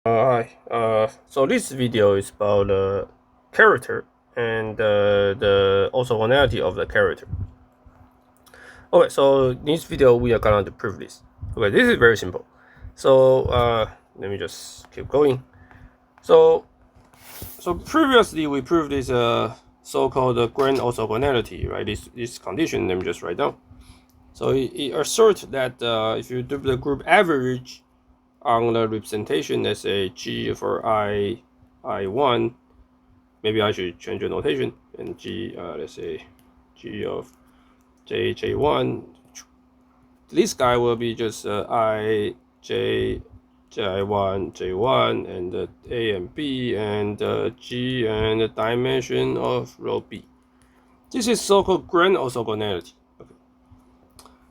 Hi. So this video is about the character and the orthogonality of the character. Okay, so in this video we are going to prove this. Okay, this is very simple. So let me just keep going. So previously we proved this so-called grand orthogonality, right? This condition. Let me just write down. So it asserts that if you do the group average on the representation, let's say G for I1, maybe I should change the notation, and G, let's say G of J1, this guy will be just I, J, J1, J1, and A and B, and G, and the dimension of row B. This is so-called grand orthogonality.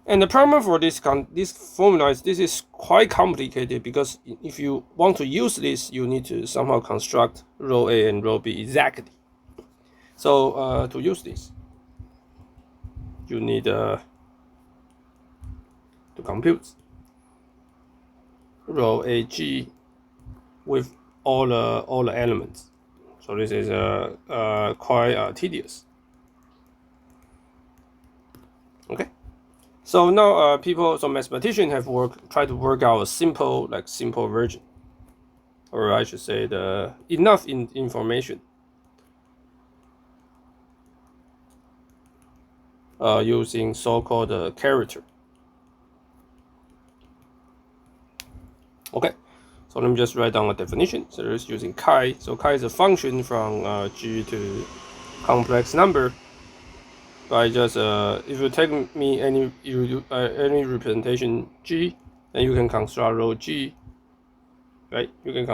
And the problem for this formula is this is quite complicated because if you want to use this, you need to somehow construct row A and row B exactly. So to use this, you need to compute row AG with all the elements. So this is quite tedious. Okay. So now mathematicians have tried to work out a simple version, or I should say enough information using so-called character. Okay, so let me just write down a definition. So it's using chi. So chi is a function from G to complex number. By just if you take me any representation G, then you can construct row G, right? You can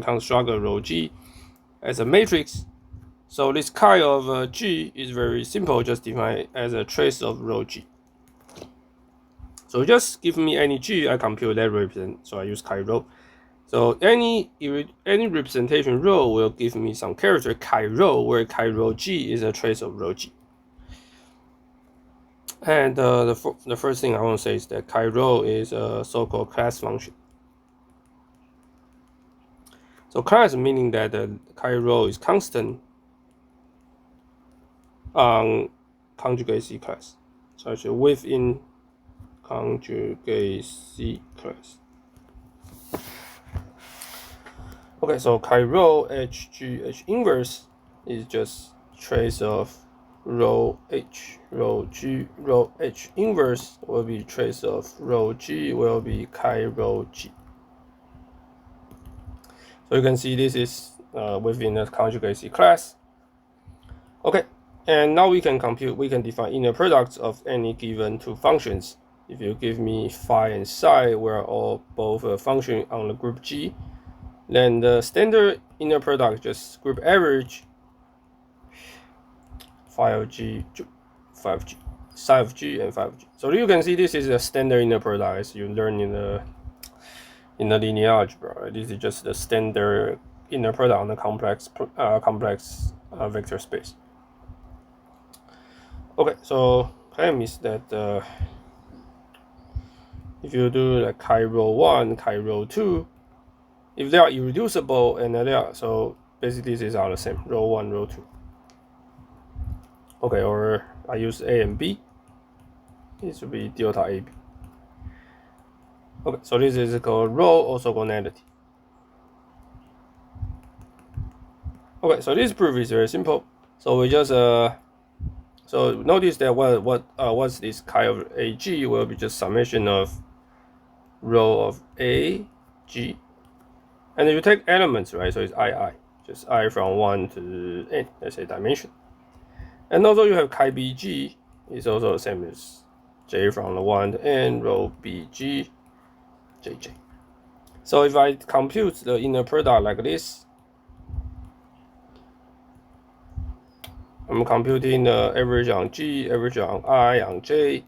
construct a row G as a matrix. So this chi of G is very simple, just defined as a trace of row G. So just give me any G, I compute that represent. So I use chi row. So any representation row will give me some character chi row, where chi row G is a trace of row G. And the first thing I want to say is that chi row is a so-called class function. So class meaning that the chi row is constant on conjugacy class. So actually within conjugacy class. Okay, so chi row H inverse is just trace of row H, row G, row H inverse will be trace of row G, will be chi row G. So you can see this is within the conjugacy class. Okay, and now we can define inner products of any given two functions. If you give me phi and psi, where all both a function on the group G, then the standard inner product just group average phi of G, phi of G, psi of G, and phi of G. So you can see this is a standard inner product as you learn in the linear algebra. Right? This is just the standard inner product on the complex vector space. Okay, so claim is that if you do like chi row 1, chi row 2, if they are irreducible and they are, so basically these are the same, row 1, row 2. Okay, or I use A and B. This would be delta AB. Okay, so this is called row orthogonality. Okay, so this proof is very simple. So we just so notice that what's this chi of AG will be just summation of row of A, G, and if you take elements, right? So it's I, just I from 1 to n. Let's say dimension. And also you have chi BG is also the same as J from the 1 to n, row BG, JJ. So if I compute the inner product like this, I'm computing the average on G, average on I, on J,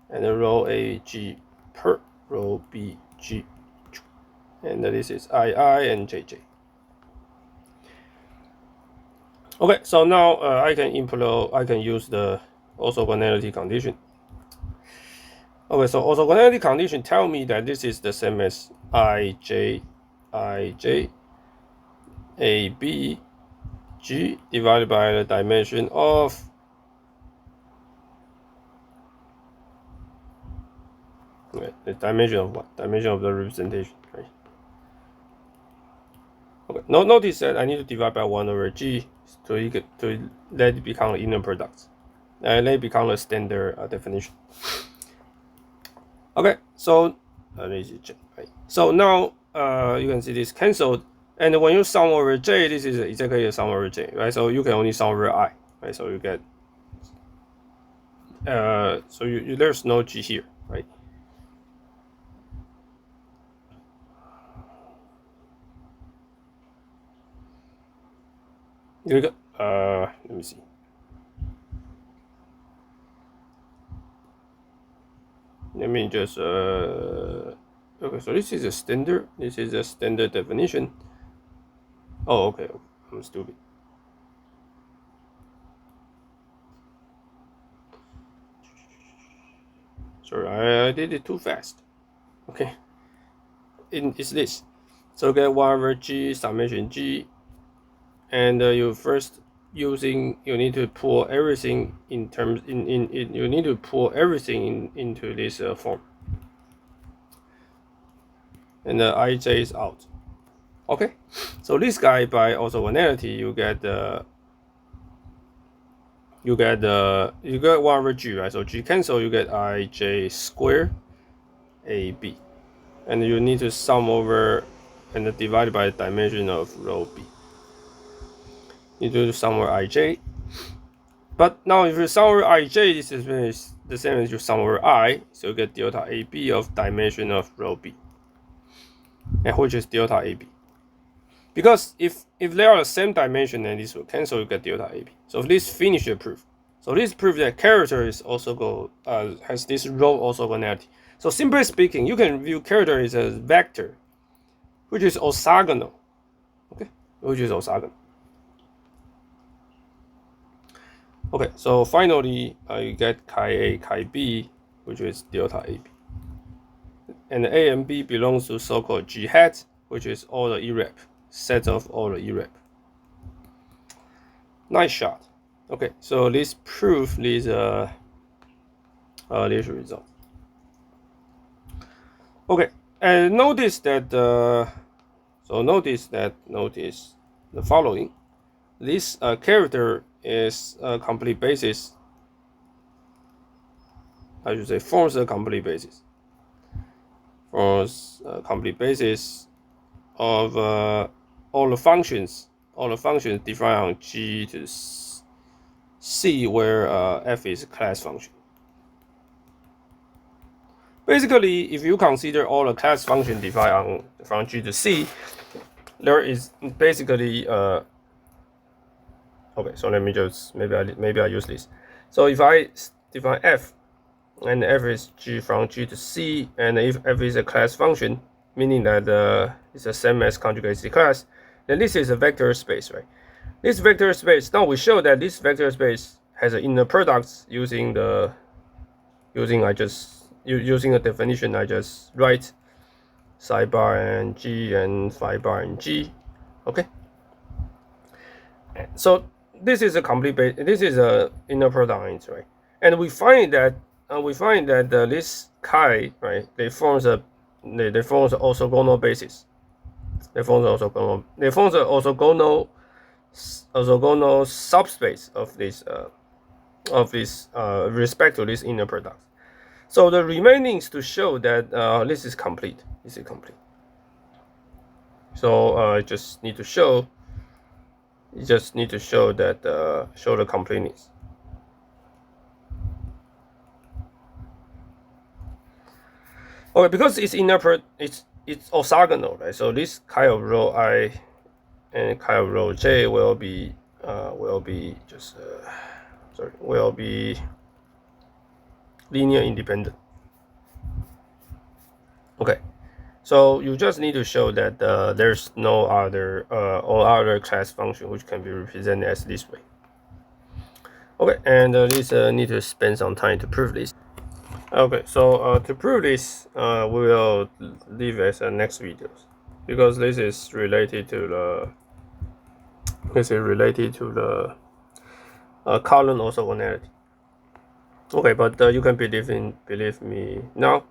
and the row AG per row BG. And this is I and JJ. Okay, so now I can use the orthogonality condition. Okay, so orthogonality condition tell me that this is the same as I, J, ij a b g divided by the dimension of the dimension of what? Dimension of the representation, right? Okay. Notice that I need to divide by 1 over g to let it become the inner product. And let it become the standard definition. Okay, so right? So now you can see this cancelled, and when you sum over j, this is exactly a sum over j, right? So you can only sum over I, right? So you get so there's no g here, right? You got let me see. Let me just okay, so this is a standard. This is a standard definition. Oh, okay. I'm stupid. Sorry, I did it too fast. Okay. It's this. So get 1 over g summation g, and you first you need to pull everything in terms you need to pull everything into this form, and the ij is out. Okay, so this guy by orthogonality you get 1 over g, right? So g cancel, you get ij squared ab, and you need to sum over and divide by the dimension of row b. You do sum over ij. But now if you sum over ij, this is the same as you sum over I, so you get delta AB of dimension of row B, and which is delta AB. Because if they are the same dimension, then this will cancel, you get delta AB. So this finishes the proof. So this proves that character is also has this row orthogonality. So simply speaking, you can view character as a vector, which is orthogonal. Okay, which is orthogonal. Okay, so finally, you get chi A, chi B, which is delta AB. And A and B belongs to so-called G hat, which is all the irrep, set of all the irrep. Nice shot. Okay, so this proof this result. Okay, and notice that notice the following. This character is a complete basis. I should say forms a complete basis. Forms a complete basis of all the functions defined on G to C, where f is a class function. Basically, if you consider all the class function defined from G to C, there is basically okay. So let me just maybe I use this. So if I define f, and f is G from G to C, and if f is a class function, meaning that it's the same as conjugate C class, then this is a vector space, right? This vector space. Now we show that this vector space has an inner product using the definition I just write, psi bar and G and phi bar and G. Okay. So this is a complete base. This is a inner product, right? And we find that this chi, right, they forms an orthogonal basis. They forms an orthogonal subspace of this respect to this inner product. So the remaining is to show that this is complete. This is complete. So I just need to show. You just need to show that show the completeness. Okay, because it's it's orthogonal, right? So this chi of row I and chi of row J will be linear independent. Okay, so you just need to show that there's no other or other class function which can be represented as this way. Okay, and this need to spend some time to prove this. Okay, so to prove this, we will leave as next videos. because this is related to the column orthogonality. Okay, but you can believe me now.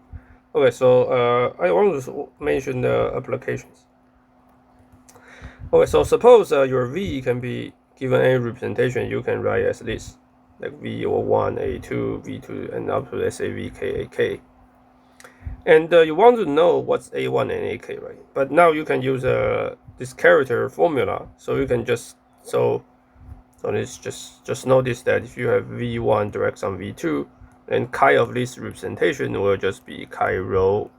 Okay, so I want to mention the applications. Okay, so suppose your V can be given any representation, you can write as this, like V01, A2, V2, and up to let's say VK, AK. And you want to know what's A1 and AK, right? But now you can use this character formula, so you can just let's just notice that if you have V1 direct sum V2, then chi of this representation will just be chi rho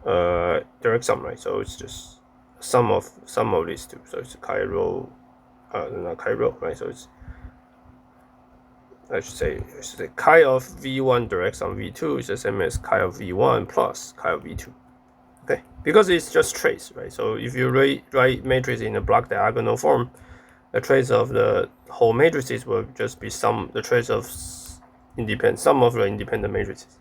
direct sum, right? So it's just sum of these two. So it's chi rho, not chi rho, right? So it's I should say chi of V1 direct sum V2 is the same as chi of V1 plus chi of V2. Okay, because it's just trace, right? So if you write matrix in a block diagonal form, the trace of the whole matrices will just be the trace of sum of the independent matrices.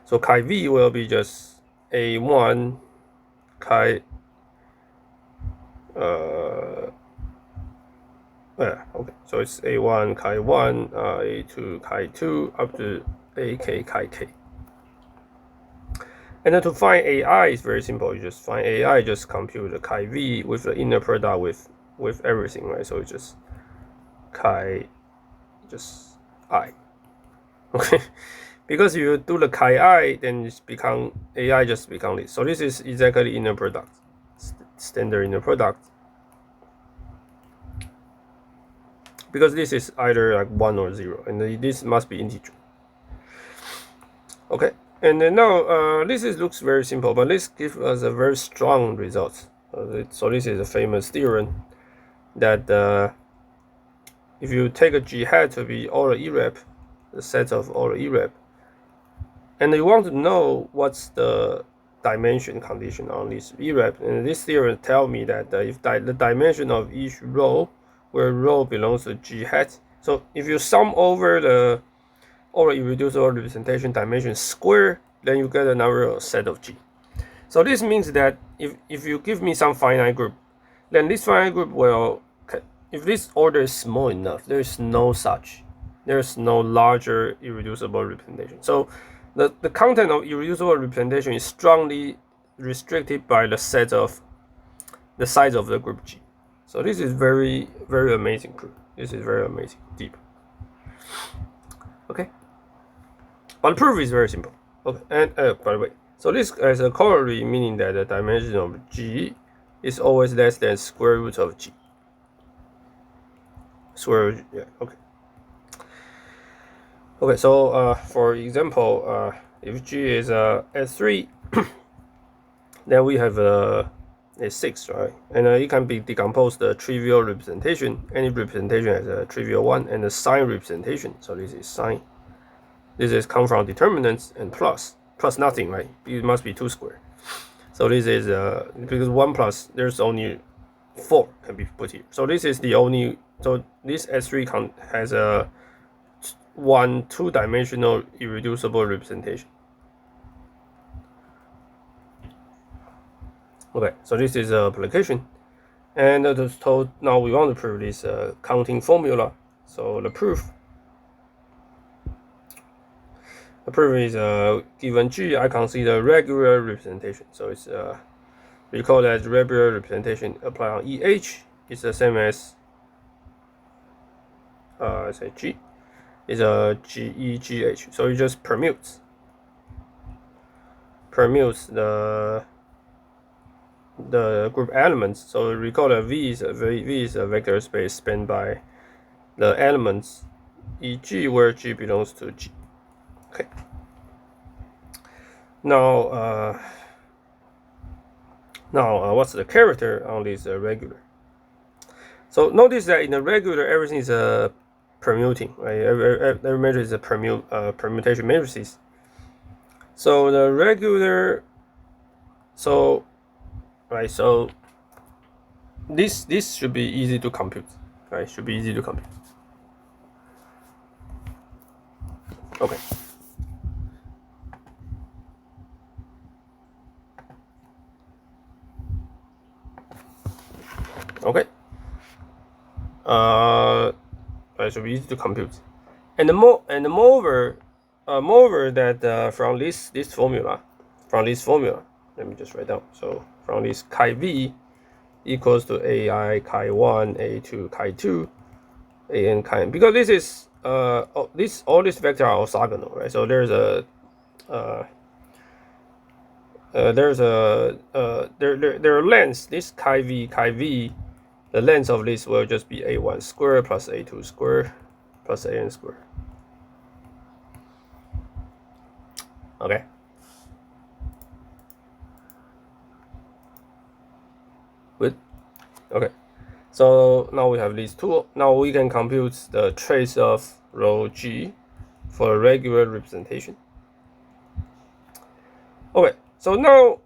So chi V will be just A1 chi okay, so it's A1 chi 1, A2 chi 2 up to AK chi k. And then to find AI is very simple. You just find AI, just compute the chi V with the inner product with everything, right? So it's just chi just I. Okay. Because if you do the chi I, then it's become AI just become this. So this is exactly inner product, standard inner product. Because this is either like 1 or 0, and this must be integer. Okay, and then now this looks very simple, but this gives us a very strong result. So this is a famous theorem that if you take a G hat to be all the irrep, the set of all the irrep, and you want to know what's the dimension condition on this irrep, and this theorem tells me that if the dimension of each row, where row belongs to G hat, so if you sum over all the irreducible representation dimension square, then you get another set of G. So this means that if you give me some finite group, then this finite group will, if this order is small enough, there's no larger irreducible representation. So the content of irreducible representation is strongly restricted by the size of the group G. So this is very, very amazing proof. This is very amazing, deep. Okay. But the proof is very simple. Okay, and by the way, so this has a corollary, meaning that the dimension of G is always less than square root of G. Square root, yeah, okay. Okay, so for example, if G is S3, then we have a 6, right? And it can be decomposed the trivial representation. Any representation has a trivial one, and the sign representation. So this is sign. This is come from determinants and plus nothing, right? It must be 2 squared. So this is because 1 plus there's only 4 can be put here. So this is the only. So this S3 has a 2-dimensional irreducible representation. Okay, so this is an application, and now we want to prove this counting formula. So the proof is given G, I consider regular representation. So it's we call that regular representation applied on EH is the same as say G is a GEGH. So it just permutes the group elements. So recall that V is a vector space spanned by the elements EG where G belongs to G. Okay. Now what's the character on this regular? So notice that in the regular, everything is permuting, right? Every matrix is a permutation matrices. So the regular, so this should be easy to compute, right? Should be easy to compute. Okay. Okay. It should be easy to compute. And moreover that from this formula, let me just write down. So from this chi v equals to ai chi 1, a2 chi 2, an chi n, because this is all these vectors are orthogonal, right? So there's a their lengths. This chi v, the length of this will just be a1 squared plus a2 squared plus an squared. Okay. Good. Okay. So now we have these two. Now we can compute the trace of row G for a regular representation. Okay. So now,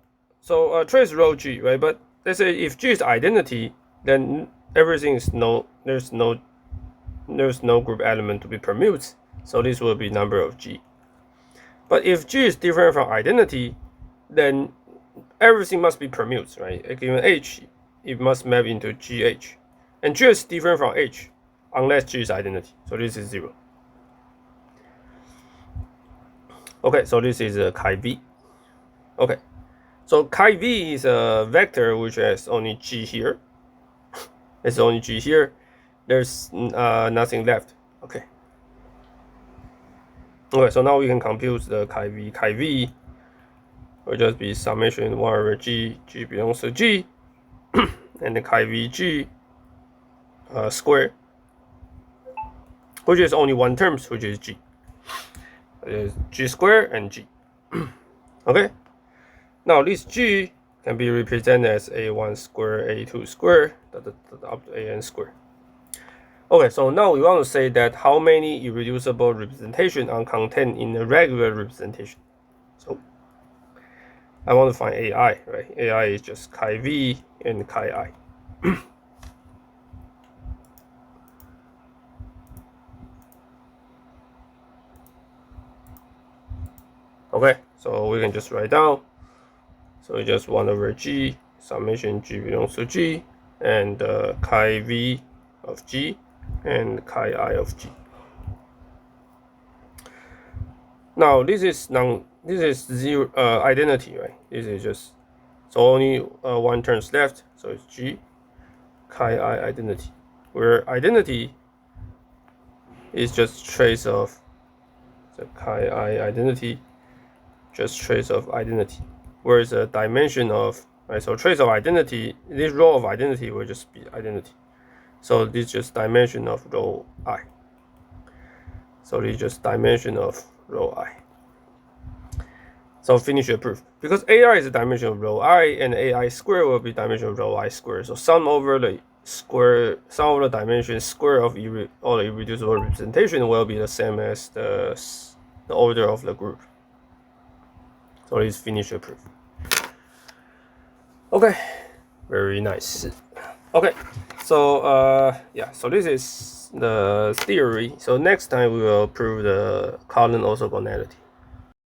trace row G, right? But let's say if G is identity, then everything is there's no group element to be permutes. So this will be number of G. But if G is different from identity, then everything must be permutes, right? Given H, it must map into GH. And G is different from H unless G is identity. So this is 0. Okay, so this is a chi v. Okay, so chi v is a vector which has only G here. It's only G here. There's nothing left. Okay. Okay, so now we can compute the chi v. Chi v will just be summation 1 over G. G belongs to G. And the chi v G square, which is only one term, which is G. It is G square and G. Okay. Now this G can be represented as a1 square, a2 square, up to an square. Okay, so now we want to say that how many irreducible representations are contained in a regular representation. So I want to find AI, right? AI is just chi v and chi I. Okay, so we can just write down. So it's just 1 over G, summation G belongs to G, and chi v of G and chi I of G. Now this is zero identity, right? This is just, so only one term left, so it's G chi I identity, where identity is just trace of the chi I identity, just trace of identity, whereas a dimension of, right? So trace of identity, this row of identity will just be identity. So this is just dimension of row I. So this is just dimension of row I. So finish your proof. Because AI is a dimension of row I, and AI square will be dimension of row I square. So sum over the dimension square of all the irreducible representation will be the same as the order of the group. So let's finish your proof. Okay, very nice. Okay, so yeah, so this is the theory. So next time we will prove the column orthogonality.